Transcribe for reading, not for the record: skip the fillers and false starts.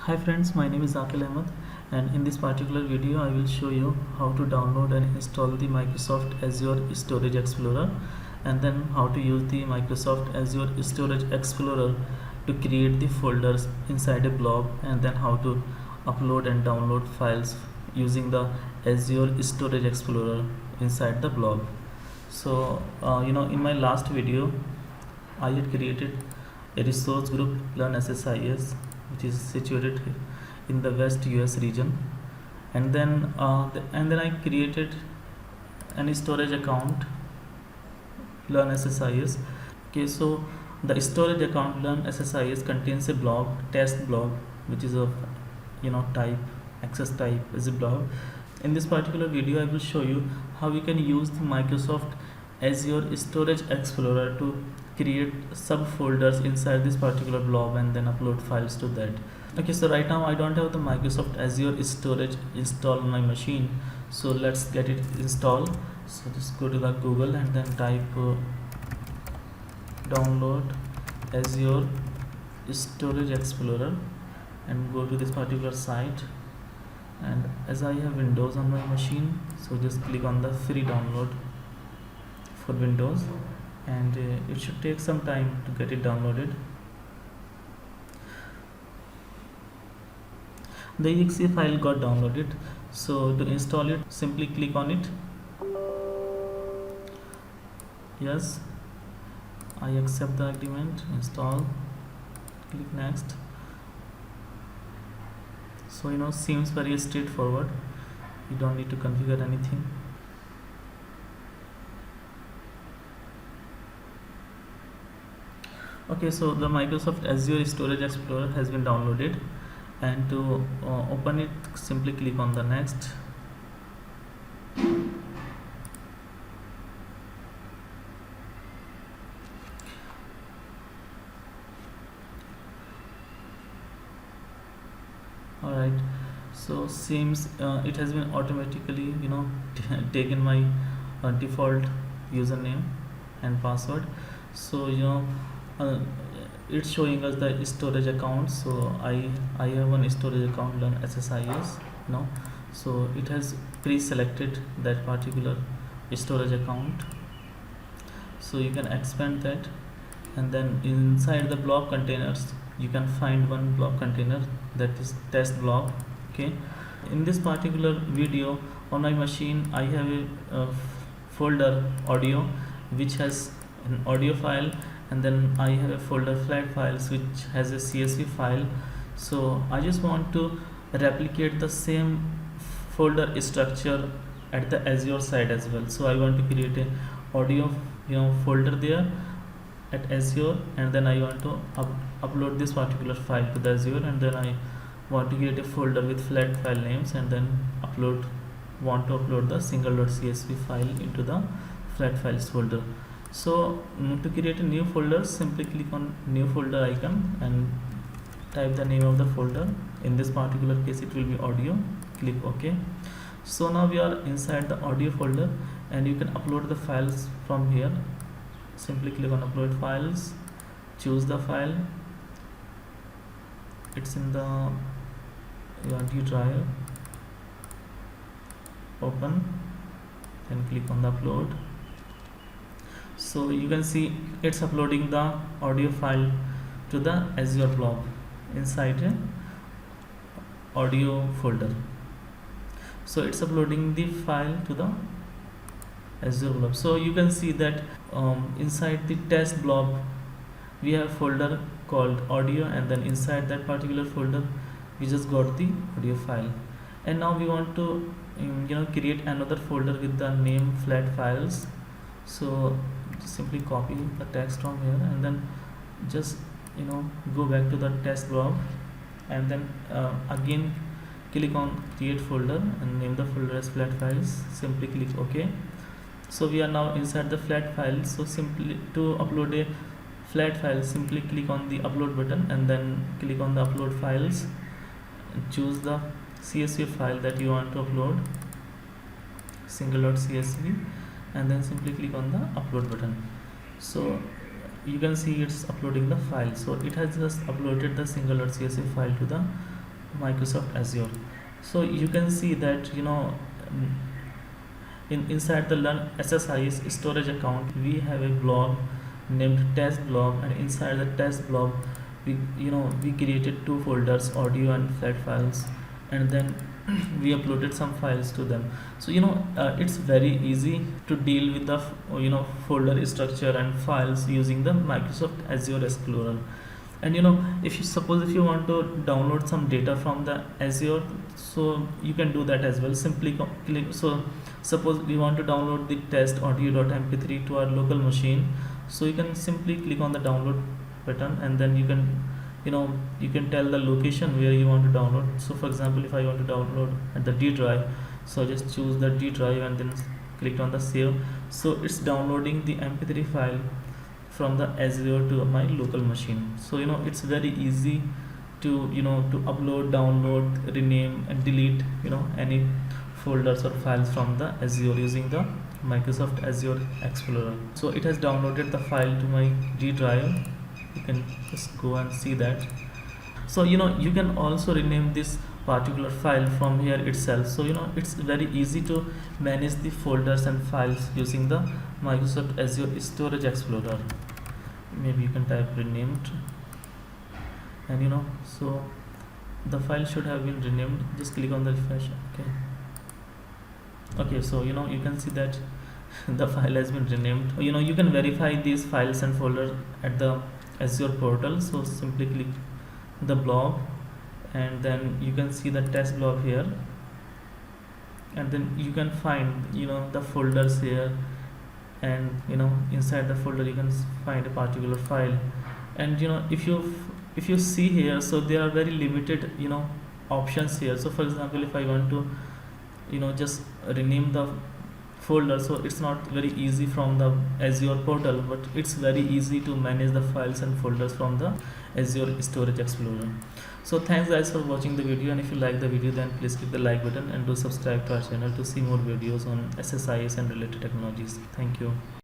Hi friends, my name is Akil Ahmed, and in this particular video I will show you how to download and install the Microsoft Azure Storage Explorer, and then how to use the Microsoft Azure Storage Explorer to create the folders inside a blob, and then how to upload and download files using the Azure Storage Explorer inside the blob. So in my last video I had created a resource group Learn SSIS, which is situated in the West US region, and then I created an storage account Learn SSIS. Okay, so the storage account Learn SSIS contains a blob, test blob, which is of type access type is a blob. In this particular video I will show you how you can use the Microsoft Azure Storage Explorer to create subfolders inside this particular blob and then upload files to that. Okay, so right now I don't have the Microsoft Azure Storage installed on my machine, so let's get it installed. So just go to the Google and then type download Azure Storage Explorer and go to this particular site. And as I have Windows on my machine, so just click on the free download for Windows, and it should take some time to get it downloaded. The exe file got downloaded, so to install it simply click on it. Yes, I accept the agreement, install, click next. So seems very straightforward, you don't need to configure anything. Okay, so the Microsoft Azure Storage Explorer has been downloaded, and to open it simply click on the next. Alright, so seems it has been automatically taken my default username and password. So it's showing us the storage account. So I have one storage account on SSIS now, so it has pre-selected that particular storage account, so you can expand that, and then inside the blob containers you can find one blob container, that is test blob. Okay, in this particular video on my machine I have a folder audio which has an audio file, and then I have a folder flat files which has a CSV file. So I just want to replicate the same folder structure at the Azure side as well. So I want to create a audio folder there at Azure, and then I want to upload this particular file to the Azure, and then I want to create a folder with flat file names, and then want to upload the single.csv file into the flat files folder. So to create a new folder, simply click on new folder icon and type the name of the folder. In this particular case it will be audio. Click OK. So now we are inside the audio folder, and you can upload the files from here. Simply click on upload files, choose the file, it's in the D drive, open, then click on the upload. So you can see it's uploading the audio file to the Azure blob inside an audio folder. So it's uploading the file to the Azure blob. So you can see that inside the test blob we have a folder called audio, and then inside that particular folder we just got the audio file. And now we want to create another folder with the name flat files. So simply copy the text from here, and then just go back to the test blob, and then again click on create folder and name the folder as flat files. Simply click OK. So we are now inside the flat file. So simply to upload a flat file, simply click on the upload button, and then click on the upload files and choose the CSV file that you want to upload, single.csv, and then simply click on the upload button. So you can see it's uploading the file. So it has just uploaded the single.csv file to the Microsoft Azure. So you can see that inside the learn SSIS storage account we have a blob named test blob, and inside the test blob we created two folders, audio and flat files, and then we uploaded some files to them. So it's very easy to deal with the folder structure and files using the Microsoft Azure Explorer. And if you suppose if you want to download some data from the Azure, so you can do that as well. Simply click. So suppose we want to download the test audio.mp3 to our local machine, so you can simply click on the download button, and then you can tell the location where you want to download. So for example, if I want to download at the D drive, so just choose the D drive and then click on the save. So it's downloading the mp3 file from the Azure to my local machine. So it's very easy to to upload, download, rename and delete any folders or files from the Azure using the Microsoft Azure Explorer. So it has downloaded the file to my D drive. You can just go and see that. So you can also rename this particular file from here itself. So it's very easy to manage the folders and files using the Microsoft Azure Storage Explorer. Maybe you can type renamed, and so the file should have been renamed. Just click on the refresh. Okay, so you can see that the file has been renamed. You can verify these files and folders at the Azure portal. So simply click the blob, and then you can see the test blob here, and then you can find the folders here, and inside the folder you can find a particular file. And if you see here, so there are very limited options here. So for example, if I want to just rename the folder, so it's not very easy from the Azure portal, but it's very easy to manage the files and folders from the Azure Storage Explorer. So thanks guys for watching the video, and if you like the video, then please click the like button and do subscribe to our channel to see more videos on SSIS and related technologies. Thank you.